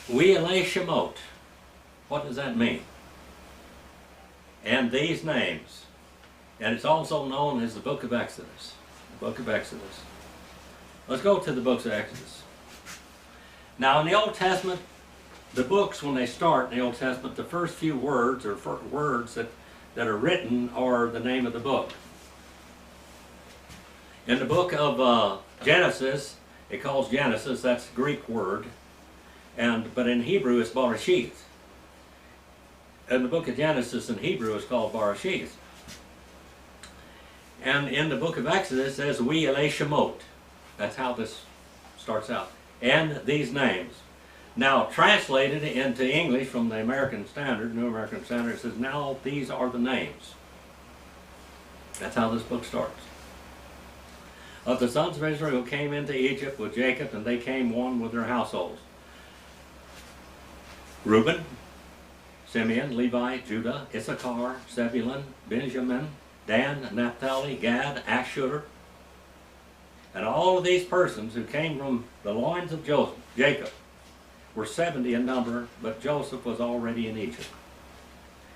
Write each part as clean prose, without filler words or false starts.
We elay Shemot. What does that mean? And these names. And it's also known as the book of Exodus. The book of Exodus. Let's go to the books of Exodus. Now in the Old Testament, the books, when they start in the Old Testament, the first few words or words that are written are the name of the book. In the book of Genesis, it calls Genesis, that's a Greek word, but in Hebrew it's Bereshith. And the book of Genesis in Hebrew is called Bereshith. And in the book of Exodus it says, we elay Shemot. That's how this starts out. And these names. Now, translated into English from the American Standard, New American Standard, it says, now these are the names. That's how this book starts. Of the sons of Israel who came into Egypt with Jacob, and they came one with their households. Reuben, Simeon, Levi, Judah, Issachar, Zebulun, Benjamin, Dan, Naphtali, Gad, Asher. And all of these persons who came from the loins of Jacob were 70 in number, but Joseph was already in Egypt.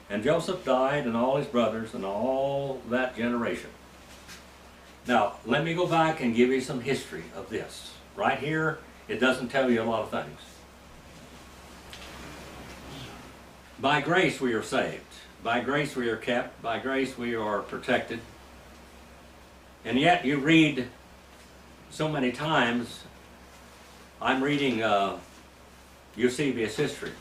And Joseph died, and all his brothers, and all that generation. Now, let me go back and give you some history of this. Right here, it doesn't tell you a lot of things. By grace we are saved. By grace we are kept. By grace we are protected. And yet you read so many times, I'm reading Eusebius' history.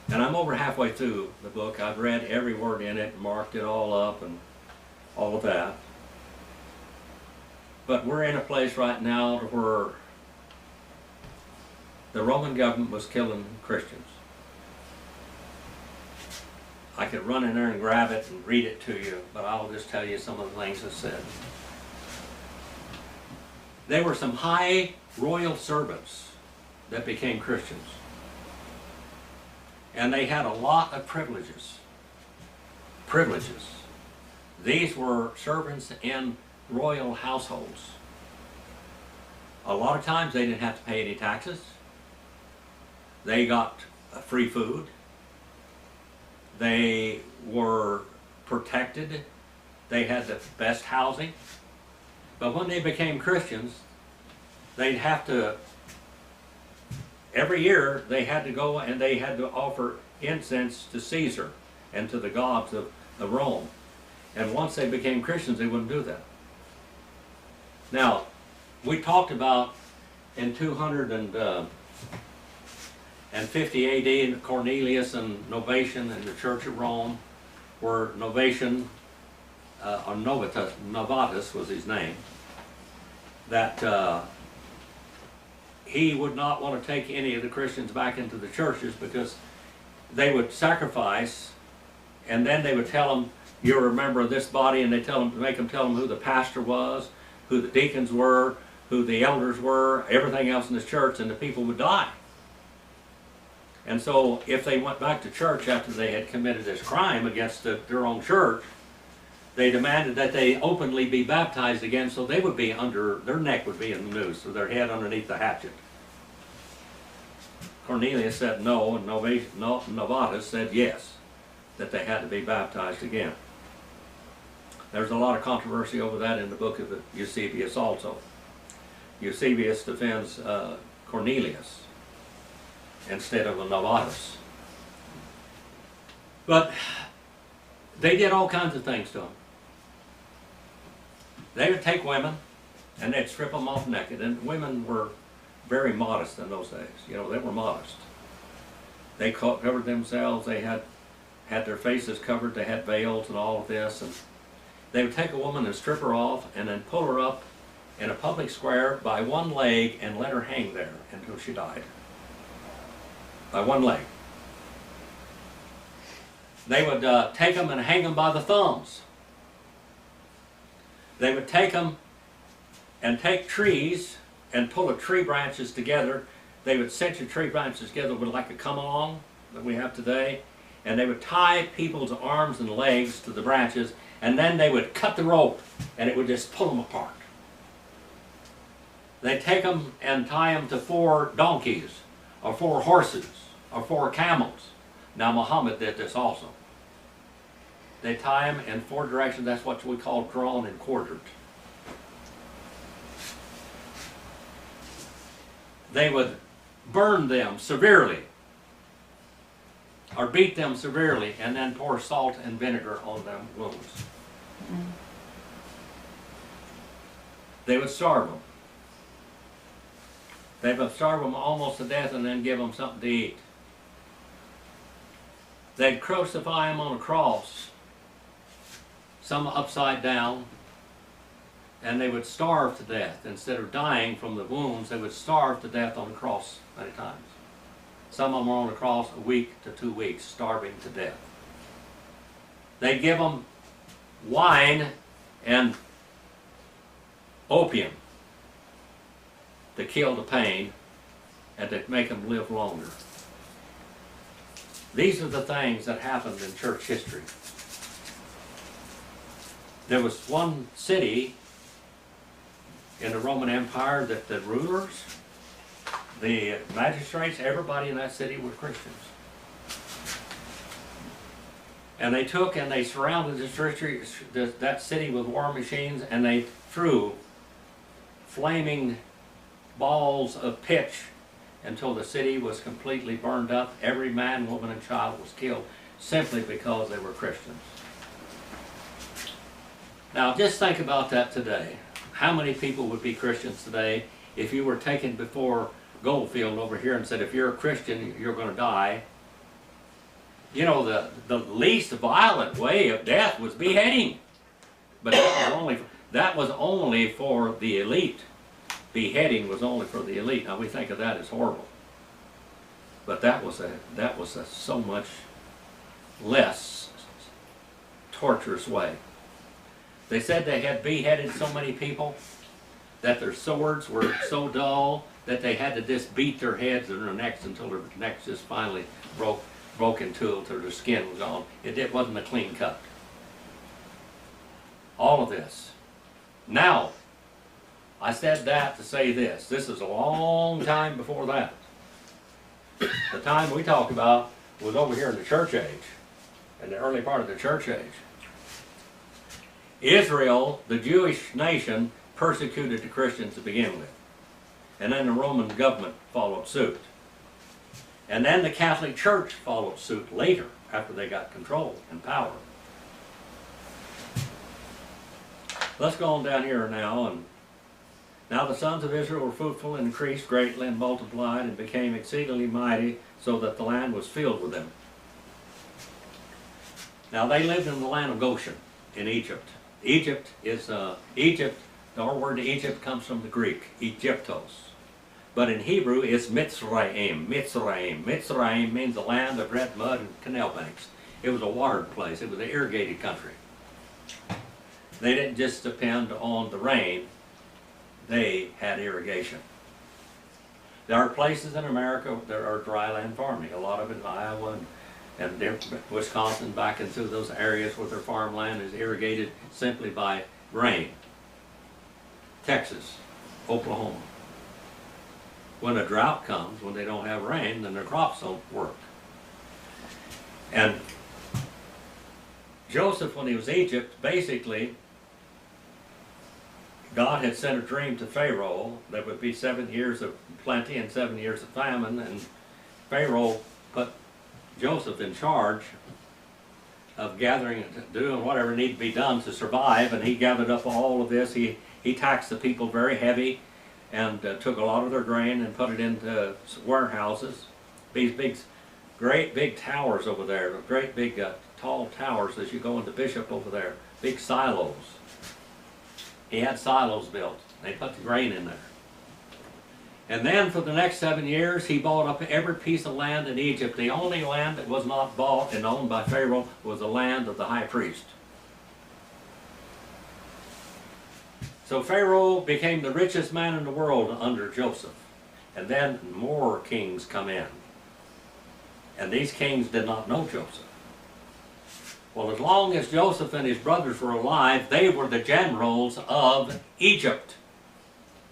And I'm over halfway through the book. I've read every word in it, marked it all up, and all of that. But we're in a place right now where the Roman government was killing Christians. I could run in there and grab it and read it to you, but I'll just tell you some of the things it said. There were some high royal servants that became Christians. And they had a lot of privileges. Privileges. These were servants in royal households. A lot of times they didn't have to pay any taxes. They got free food. They were protected. They had the best housing. But when they became Christians, they'd have to, every year they had to go and they had to offer incense to Caesar and to the gods of Rome. And once they became Christians, they wouldn't do that. Now, we talked about in 250 AD, Cornelius and Novatian and the Church of Rome, where Novatian, or Novatus was his name, that he would not want to take any of the Christians back into the churches because they would sacrifice, and then they would tell them, you're a member of this body, and they make them tell them who the pastor was, who the deacons were, who the elders were, everything else in this church, and the people would die. And so if they went back to church after they had committed this crime against their own church, they demanded that they openly be baptized again, so they would be their neck would be in the noose, or their head underneath the hatchet. Cornelius said no, and Novatus said yes, that they had to be baptized again. There's a lot of controversy over that in the book of Eusebius also. Eusebius defends Cornelius instead of a Novatus. But they did all kinds of things to them. They would take women and they'd strip them off naked. And women were very modest in those days. You know, they were modest. They covered themselves. They had their faces covered. They had veils and all of this. And they would take a woman and strip her off and then pull her up in a public square by one leg and let her hang there until she died. By one leg. They would take them and hang them by the thumbs. They would take them and take trees and pull the tree branches together. They would cinch the tree branches together with like a come-along that we have today, and they would tie people's arms and legs to the branches, and then they would cut the rope and it would just pull them apart. They'd take them and tie them to 4 donkeys or 4 horses, or 4 camels. Now Muhammad did this also. They tie them in 4 directions. That's what we call drawn and quartered. They would burn them severely, or beat them severely, and then pour salt and vinegar on them wounds. They would starve them. They would starve them almost to death and then give them something to eat. They'd crucify them on a cross, some upside down, and they would starve to death. Instead of dying from the wounds, they would starve to death on the cross many times. Some of them were on the cross a week to 2 weeks, starving to death. They'd give them wine and opium to kill the pain and to make them live longer. These are the things that happened in church history. There was one city in the Roman Empire that the rulers, the magistrates, everybody in that city were Christians. And they took and they surrounded that city with war machines, and they threw flaming balls of pitch until the city was completely burned up. Every man, woman, and child was killed simply because they were Christians. Now just think about that today. How many people would be Christians today if you were taken before Goldfield over here and said, if you're a Christian, you're going to die? You know, the least violent way of death was beheading. But that was only for the elite. Beheading was only for the elite. Now we think of that as horrible. But that was a so much less torturous way. They said they had beheaded so many people that their swords were so dull that they had to just beat their heads and their necks until their necks just finally broke in two until their skin was gone. It wasn't a clean cut. All of this. Now, I said that to say this. This is a long time before that. The time we talk about was over here in the church age, in the early part of the church age. Israel, the Jewish nation, persecuted the Christians to begin with. And then the Roman government followed suit. And then the Catholic Church followed suit later, after they got control and power. Let's go on down here now. And now the sons of Israel were fruitful and increased greatly and multiplied and became exceedingly mighty, so that the land was filled with them. Now they lived in the land of Goshen in Egypt. Egypt, our word Egypt comes from the Greek, Egyptos. But in Hebrew it's Mitzrayim. Mitzrayim means the land of red mud and canal banks. It was a watered place. It was an irrigated country. They didn't just depend on the rain. They had irrigation. There are places in America that are dryland farming. A lot of it in Iowa and Wisconsin, back into those areas where their farmland is irrigated simply by rain. Texas, Oklahoma. When a drought comes, when they don't have rain, then their crops don't work. And Joseph, when he was in Egypt, basically, God had sent a dream to Pharaoh. There would be 7 years of plenty and 7 years of famine, and Pharaoh put Joseph in charge of gathering, doing whatever needed to be done to survive, and he gathered up all of this. He taxed the people very heavy, and took a lot of their grain and put it into warehouses. These great big towers over there, great big tall towers as you go into Bishop over there, big silos. He had silos built. They put the grain in there. And then for the next 7 years, he bought up every piece of land in Egypt. The only land that was not bought and owned by Pharaoh was the land of the high priest. So Pharaoh became the richest man in the world under Joseph. And then more kings come in. And these kings did not know Joseph. Well, as long as Joseph and his brothers were alive, they were the generals of Egypt,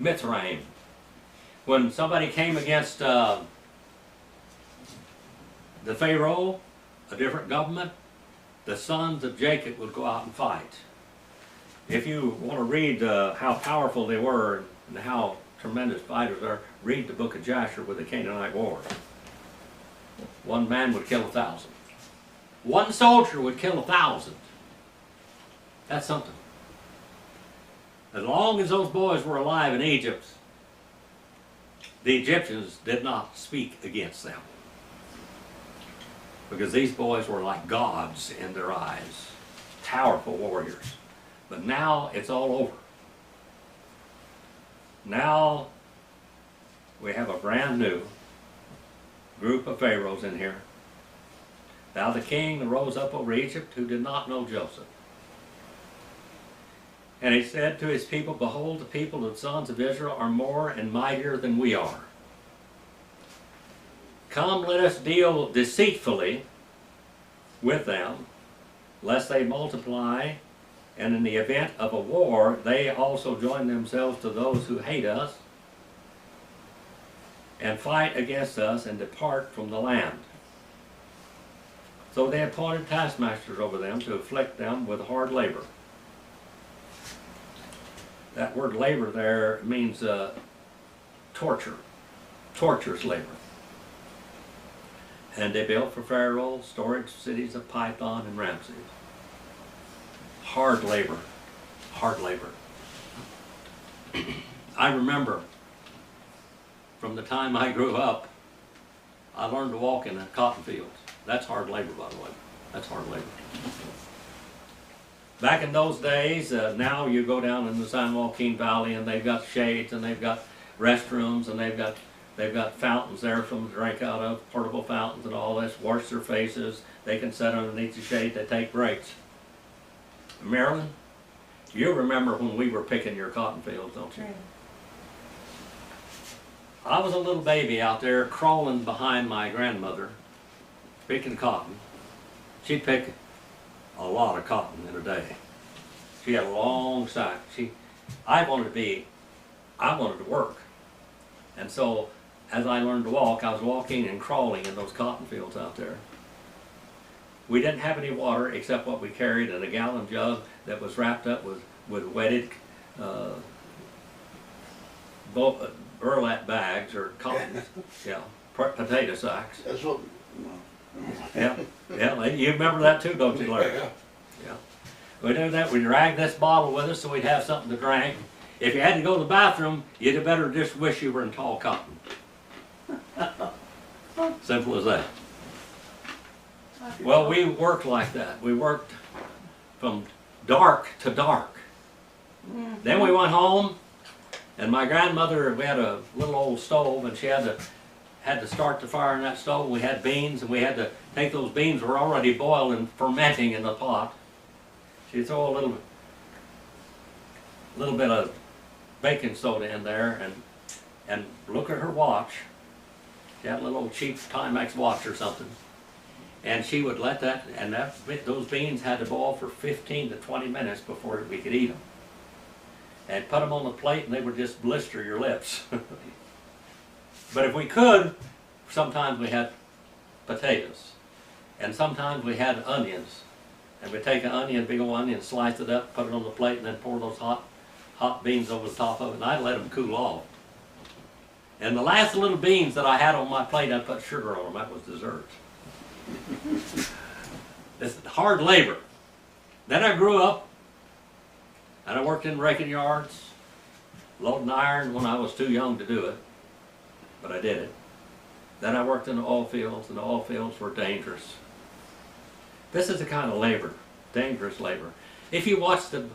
Mitzrayim. When somebody came against the Pharaoh, a different government, the sons of Jacob would go out and fight. If you want to read how powerful they were and how tremendous fighters are, read the book of Jasher with the Canaanite Wars. One man would kill 1,000. One soldier would kill 1,000. That's something. As long as those boys were alive in Egypt, the Egyptians did not speak against them. Because these boys were like gods in their eyes. Powerful warriors. But now it's all over. Now we have a brand new group of pharaohs in here. Now the king that rose up over Egypt who did not know Joseph. And he said to his people, behold, the people of the sons of Israel are more and mightier than we are. Come, let us deal deceitfully with them, lest they multiply, and in the event of a war, they also join themselves to those who hate us, and fight against us, and depart from the land. So they appointed taskmasters over them to afflict them with hard labor. That word labor there means torture. Torturous labor. And they built for Pharaoh storage cities of Python and Ramses. Hard labor. Hard labor. I remember from the time I grew up, I learned to walk in the cotton fields. That's hard labor, by the way. That's hard labor. Back in those days, now you go down in the San Joaquin Valley and they've got shades and they've got restrooms and they've got fountains there for them to drink out of, portable fountains and all this, wash their faces. They can sit underneath the shade, they take breaks. Marilyn, you remember when we were picking your cotton fields, don't you? Right. I was a little baby out there crawling behind my grandmother, picking cotton. She'd pick a lot of cotton in a day. She had a long sack. I wanted to work. And so, as I learned to walk, I was walking and crawling in those cotton fields out there. We didn't have any water except what we carried in a gallon jug that was wrapped up with wetted burlap bags or cotton, potato sacks. That's what. Yeah, you remember that too, don't you, Larry? Yeah. We do that. We dragged this bottle with us so we'd have something to drink. If you had to go to the bathroom, you'd better just wish you were in tall cotton. Simple as that. Well, we worked like that. We worked from dark to dark. Then we went home, and my grandmother, we had a little old stove, and she had to start the fire in that stove. We had beans, and we had to take those beans that were already boiled and fermenting in the pot. She'd throw a little bit of baking soda in there, and look at her watch. She had a little old cheap Timex watch or something. And she would let those beans had to boil for 15 to 20 minutes before we could eat them. And put them on the plate and they would just blister your lips. But if we could, sometimes we had potatoes. And sometimes we had onions. And we'd take an onion, big old onion, slice it up, put it on the plate, and then pour those hot beans over the top of it. And I'd let them cool off. And the last little beans that I had on my plate, I'd put sugar on them. That was dessert. It's hard labor. Then I grew up, and I worked in raking yards, loading iron when I was too young to do it, but I did it. Then I worked in the oil fields, and the oil fields were dangerous. This is the kind of labor, dangerous labor. If you watch the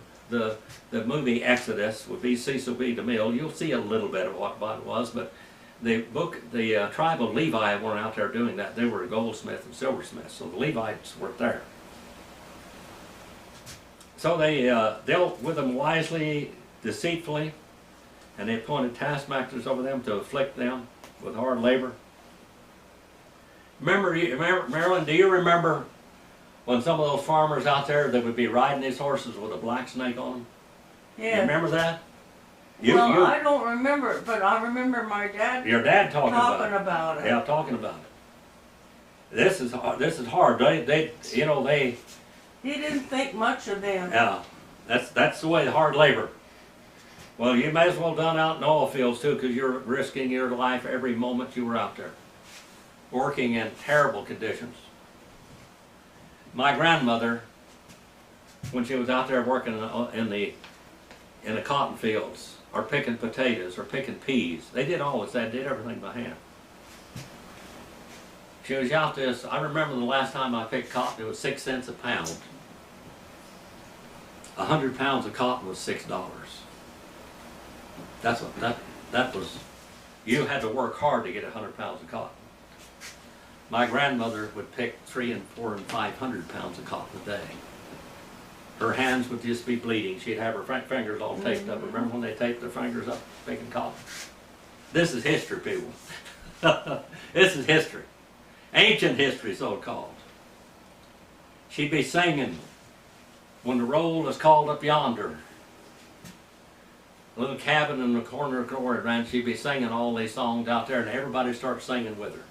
movie Exodus with Cecil B. DeMille, you'll see a little bit of what it was, but the tribe of Levi weren't out there doing that. They were goldsmiths and silversmiths, so the Levites weren't there. So they dealt with them wisely, deceitfully, and they appointed taskmasters over them to afflict them with hard labor. Marilyn, do you remember when some of those farmers out there that would be riding these horses with a black snake on them? Yeah. You remember that? I don't remember it, but I remember my dad your dad talking about it. Yeah, talking about it. This is hard. You know, He didn't think much of them. yeah, that's the way, the hard labor. Well, you may as well done out in oil fields too, because you're risking your life every moment you were out there, working in terrible conditions. My grandmother, when she was out there working in the cotton fields, or picking potatoes, or picking peas, they did all this. They did everything by hand. She was out there. I remember the last time I picked cotton, it was 6 cents a pound. 100 pounds of cotton was $6. That's what that was. You had to work hard to get 100 pounds of cotton. My grandmother would pick 300 and 400 and 500 pounds of cotton a day. Her hands would just be bleeding. She'd have her fingers all taped up. Remember when they taped their fingers up picking cotton? This is history, people. This is history. Ancient history, so-called. She'd be singing when the roll is called up yonder. A little cabin in the corner of Glory Ranch, she'd be singing all these songs out there, and everybody starts singing with her.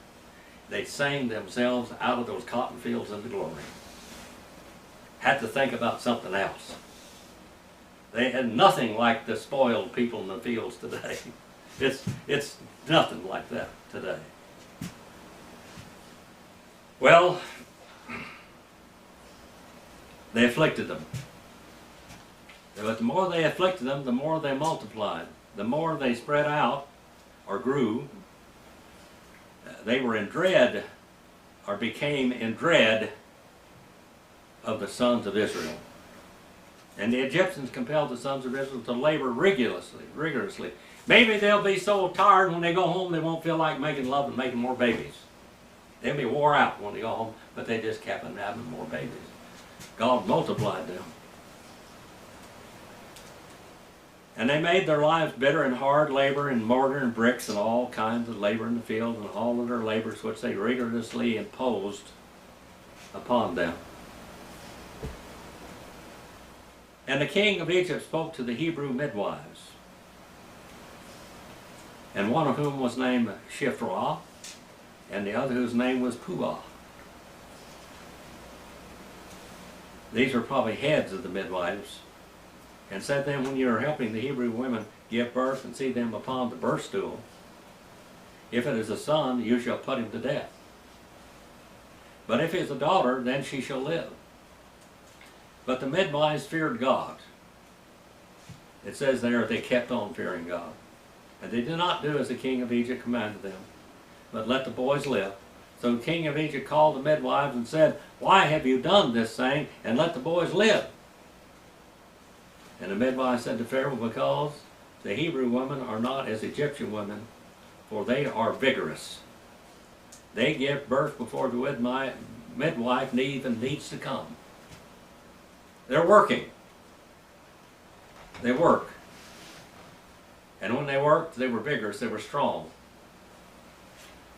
They sang themselves out of those cotton fields into glory. Had to think about something else. They had nothing like the spoiled people in the fields today. It's nothing like that today. Well, they afflicted them. But the more they afflicted them, the more they multiplied. The more they spread out or grew, they were in dread or became in dread of the sons of Israel. And the Egyptians compelled the sons of Israel to labor rigorously. Maybe they'll be so tired when they go home they won't feel like making love and making more babies. They'll be wore out when they go home, but they just kept on having more babies. God multiplied them. And they made their lives bitter and hard labor in mortar and bricks and all kinds of labor in the field and all of their labors which they rigorously imposed upon them. And the king of Egypt spoke to the Hebrew midwives, and one of whom was named Shiphrah, and the other whose name was Puah. These are probably heads of the midwives, and said to them, when you are helping the Hebrew women give birth and see them upon the birth stool, if it is a son, you shall put him to death. But if it is a daughter, then she shall live. But the midwives feared God. It says there they kept on fearing God. And they did not do as the king of Egypt commanded them, but let the boys live. So the king of Egypt called the midwives and said, why have you done this thing, and let the boys live? And the midwives said to Pharaoh, because the Hebrew women are not as Egyptian women, for they are vigorous. They give birth before the midwife even needs to come. They're working. They work. And when they worked, they were vigorous, they were strong.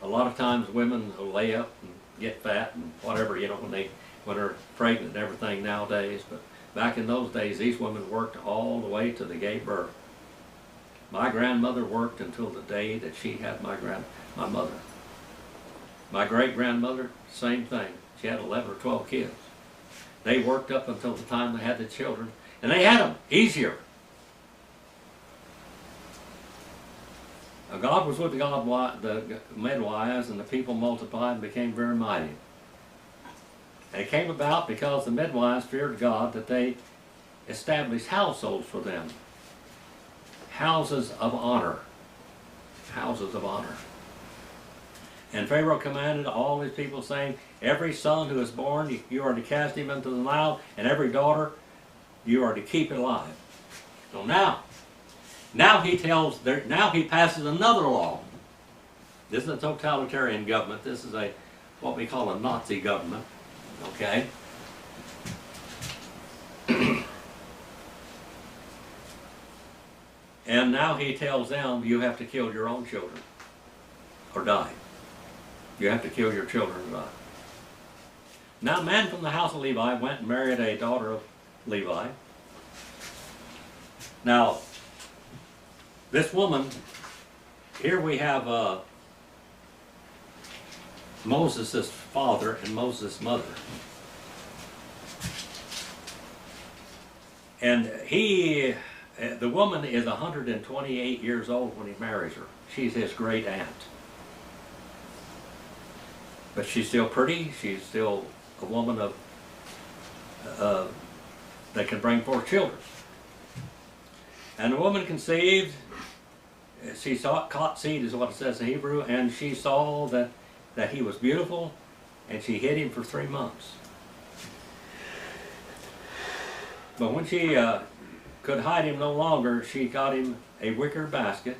A lot of times women will lay up and get fat and whatever, you know, when they're pregnant and everything nowadays. But back in those days, these women worked all the way till they gave birth. My grandmother worked until the day that she had my mother. My great-grandmother, same thing. She had 11 or 12 kids. They worked up until the time they had the children, and they had them easier. Now God was with the midwives, and the people multiplied and became very mighty. And it came about because the midwives feared God that they established households for them. Houses of honor. Houses of honor. And Pharaoh commanded all his people, saying, every son who is born, you are to cast him into the Nile, and every daughter, you are to keep alive. So now he passes another law. This is a totalitarian government. This is what we call a Nazi government. Okay? And now he tells them, you have to kill your own children or die. You have to kill your children or die. Now a man from the house of Levi went and married a daughter of Levi. Now, this woman, here we have Moses' father and Moses' mother. And the woman is 128 years old when he marries her. She's his great aunt. But she's still pretty. She's still a woman that can bring forth children. And the woman conceived. She caught seed is what it says in Hebrew, and she saw that he was beautiful, and she hid him for 3 months. But when she could hide him no longer, she got him a wicker basket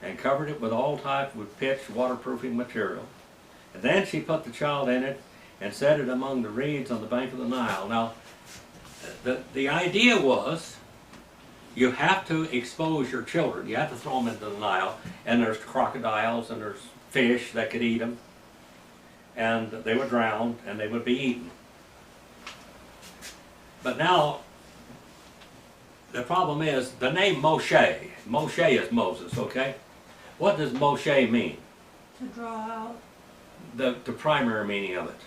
and covered it with all types of pitch waterproofing material. And then she put the child in it and set it among the reeds on the bank of the Nile. Now, the idea was you have to expose your children. You have to throw them into the Nile, and there's crocodiles and there's fish that could eat them, and they would drown and they would be eaten. But now, the problem is the name Moshe. Moshe is Moses, okay? What does Moshe mean? To draw out. The primary meaning of it.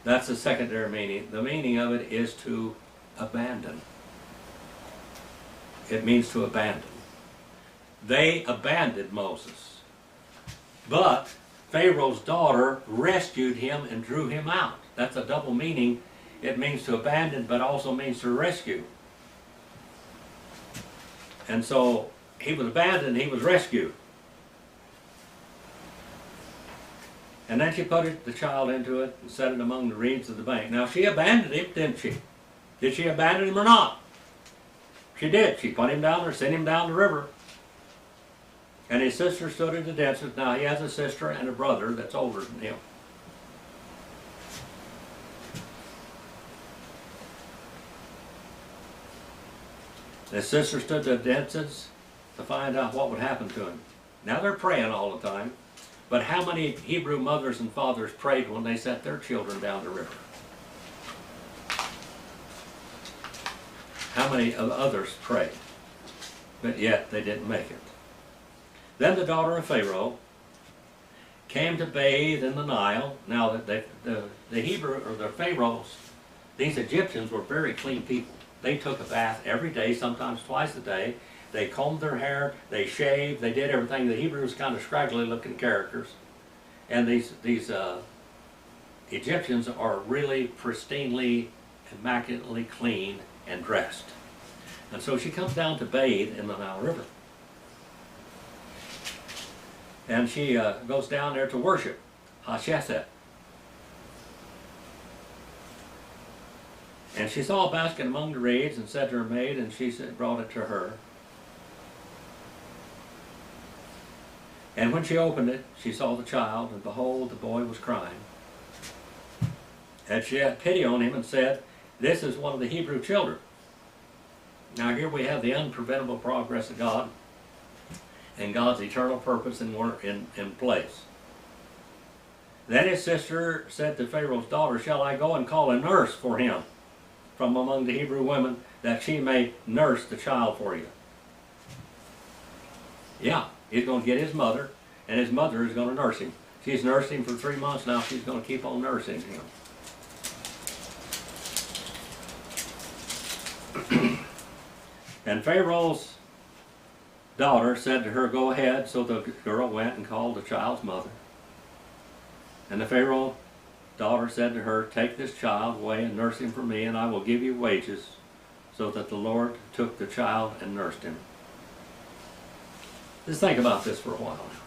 That's the secondary meaning. The meaning of it is to abandon. It means to abandon. They abandoned Moses. But Pharaoh's daughter rescued him and drew him out. That's a double meaning. It means to abandon, but also means to rescue. And so he was abandoned, he was rescued. And then she put the child into it and set it among the reeds of the bank. Now she abandoned him, didn't she? Did she abandon him or not? She did. She put him down there, sent him down the river. And his sister stood at the distance. Now he has a sister and a brother that's older than him. His sister stood at the distance to find out what would happen to him. Now they're praying all the time. But how many Hebrew mothers and fathers prayed when they set their children down the river? How many of others prayed? But yet they didn't make it. Then the daughter of Pharaoh came to bathe in the Nile. Now the Hebrew or the Pharaohs, these Egyptians were very clean people. They took a bath every day, sometimes twice a day. They combed their hair, they shaved, they did everything. The Hebrews kind of scraggly looking characters. And these Egyptians are really pristinely, immaculately clean and dressed. And so she comes down to bathe in the Nile River. And she goes down there to worship Hasheshet. And she saw a basket among the reeds and said to her maid, and she brought it to her. And when she opened it, she saw the child, and behold, the boy was crying. And she had pity on him and said, "This is one of the Hebrew children." Now here we have the unpreventable progress of God and God's eternal purpose and work in place. Then his sister said to Pharaoh's daughter, "Shall I go and call a nurse for him from among the Hebrew women, that she may nurse the child for you?" Yeah, he's going to get his mother, and his mother is going to nurse him. She's nursed him for 3 months now. She's going to keep on nursing him. And Pharaoh's daughter said to her, "Go ahead." So the girl went and called the child's mother. And the Pharaoh daughter said to her, "Take this child away and nurse him for me, and I will give you wages." So that the Lord took the child and nursed him. Just think about this for a while now.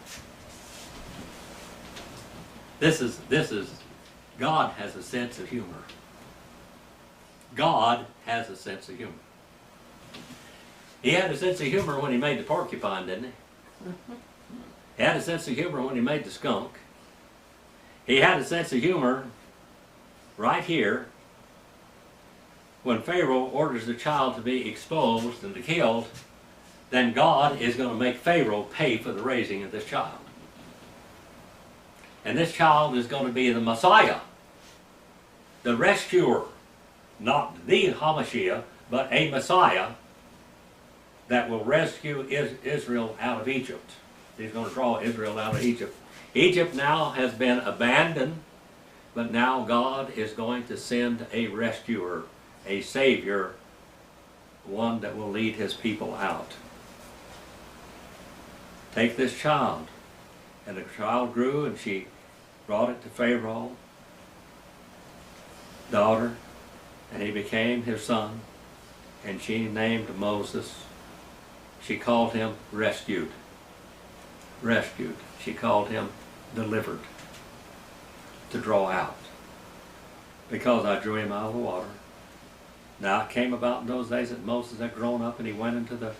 This is, God has a sense of humor. God has a sense of humor. He had a sense of humor when he made the porcupine, didn't he? He had a sense of humor when he made the skunk. He had a sense of humor right here when Pharaoh orders the child to be exposed and to killed. Then God is going to make Pharaoh pay for the raising of this child. And this child is going to be the Messiah, the rescuer, not the Hamashiach, but a Messiah that will rescue Israel out of Egypt. He's going to draw Israel out of Egypt. Egypt now has been abandoned, but now God is going to send a rescuer, a savior, one that will lead his people out. Take this child. And the child grew, and she brought it to Pharaoh's daughter, and he became his son, and she named Moses. She called him rescued. Rescued. She called him delivered, to draw out, because I drew him out of the water. Now it came about in those days that Moses had grown up, and he went into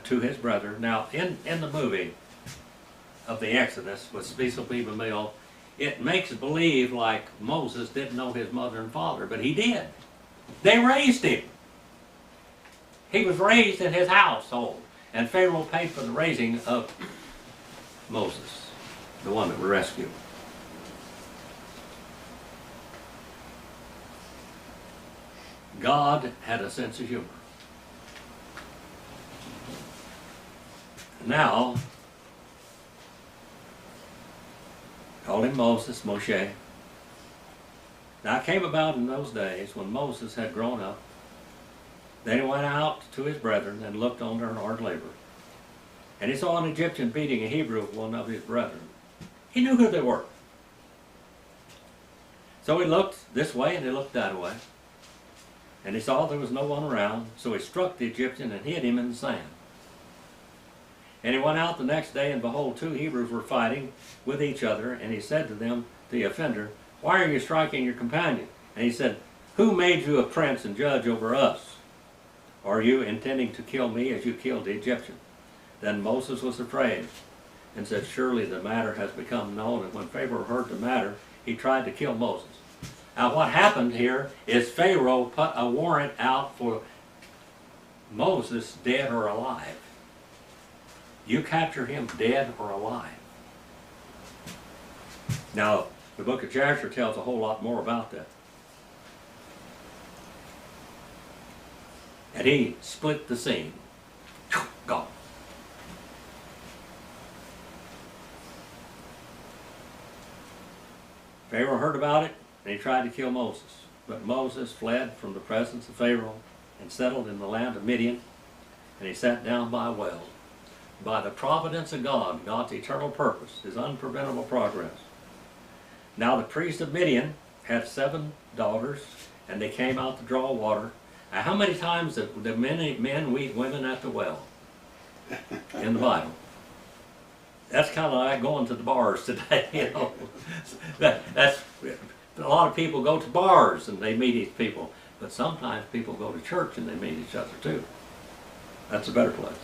to his brother. Now in the movie of the Exodus with Cecil B. DeMille, it makes believe like Moses didn't know his mother and father, but he did. They raised him. He was raised in his household, and Pharaoh paid for the raising of Moses, the one that was rescued. God had a sense of humor. Now, called him Moses, Moshe. Now it came about in those days when Moses had grown up. Then he went out to his brethren and looked on their hard labor. And he saw an Egyptian beating a Hebrew, one of his brethren. He knew who they were. So he looked this way and he looked that way. And he saw there was no one around, so he struck the Egyptian and hid him in the sand. And he went out the next day, and behold, 2 Hebrews were fighting with each other, and he said to them, the offender, "Why are you striking your companion?" And he said, "Who made you a prince and judge over us? Are you intending to kill me as you killed the Egyptian?" Then Moses was afraid and said, "Surely the matter has become known." And when Pharaoh heard the matter, he tried to kill Moses. Now what happened here is Pharaoh put a warrant out for Moses, dead or alive. You capture him dead or alive. Now, the book of Jasher tells a whole lot more about that. And he split the scene. Gone. Pharaoh heard about it, and he tried to kill Moses. But Moses fled from the presence of Pharaoh and settled in the land of Midian, and he sat down by a well. By the providence of God, God's eternal purpose, his unpreventable progress. Now the priest of Midian had 7 daughters, and they came out to draw water. Now, how many times did men meet women at the well in the Bible? That's kind of like going to the bars today, you know. That's a lot of people go to bars and they meet these people, but sometimes people go to church and they meet each other too. That's a better place.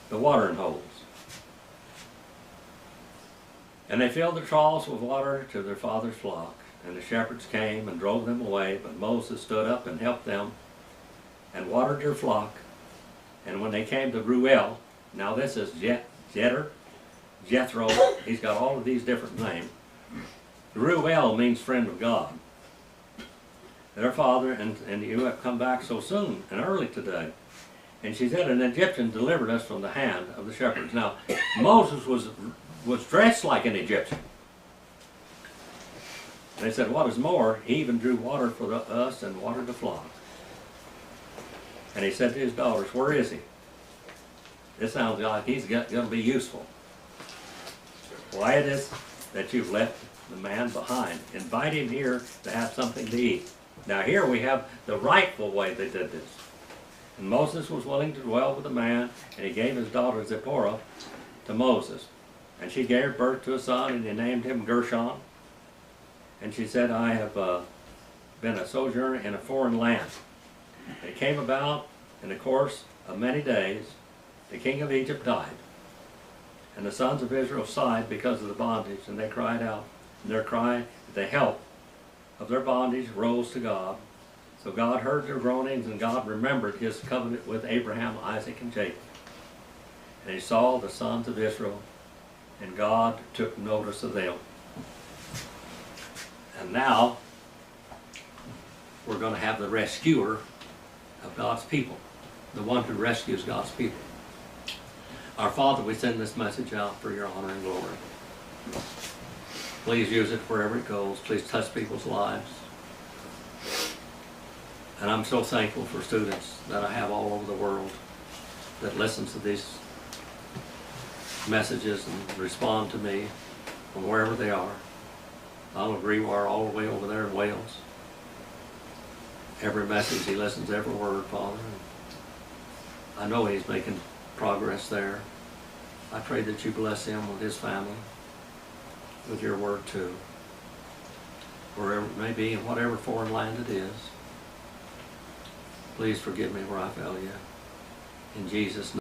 The watering holes. And they filled the troughs with water to their father's flock, and the shepherds came and drove them away, but Moses stood up and helped them and watered their flock. And when they came to Ruel, now this is Jethro, he's got all of these different names. Ruel means friend of God. Their father, and you have come back so soon and early today. And she said, "An Egyptian delivered us from the hand of the shepherds." Now, Moses was dressed like an Egyptian. And they said, what is more, he even drew water for us and watered the flock. And he said to his daughters, "Where is he?" This sounds like he's going to be useful. "Why it is that you've left the man behind. Invite him here to have something to eat." Now here we have the rightful way they did this. And Moses was willing to dwell with the man, and he gave his daughter Zipporah to Moses. And she gave birth to a son, and he named him Gershon. And she said, "I have been a sojourner in a foreign land." It came about in the course of many days, the king of Egypt died. And the sons of Israel sighed because of the bondage, and they cried out. And their cry, the help of their bondage, rose to God. So God heard their groanings, and God remembered his covenant with Abraham, Isaac, and Jacob. And he saw the sons of Israel, and God took notice of them. And now, we're going to have the rescuer of God's people, the one who rescues God's people. Our Father, we send this message out for your honor and glory. Please use it wherever it goes. Please touch people's lives. And I'm so thankful for students that I have all over the world that listen to these messages and respond to me from wherever they are. I'll agree are all the way over there in Wales. Every message he listens to, every word, Father. I know he's making progress there. I pray that you bless him with his family, with your word too, wherever it may be, in whatever foreign land it is. Please forgive me where I fail you. In Jesus' name.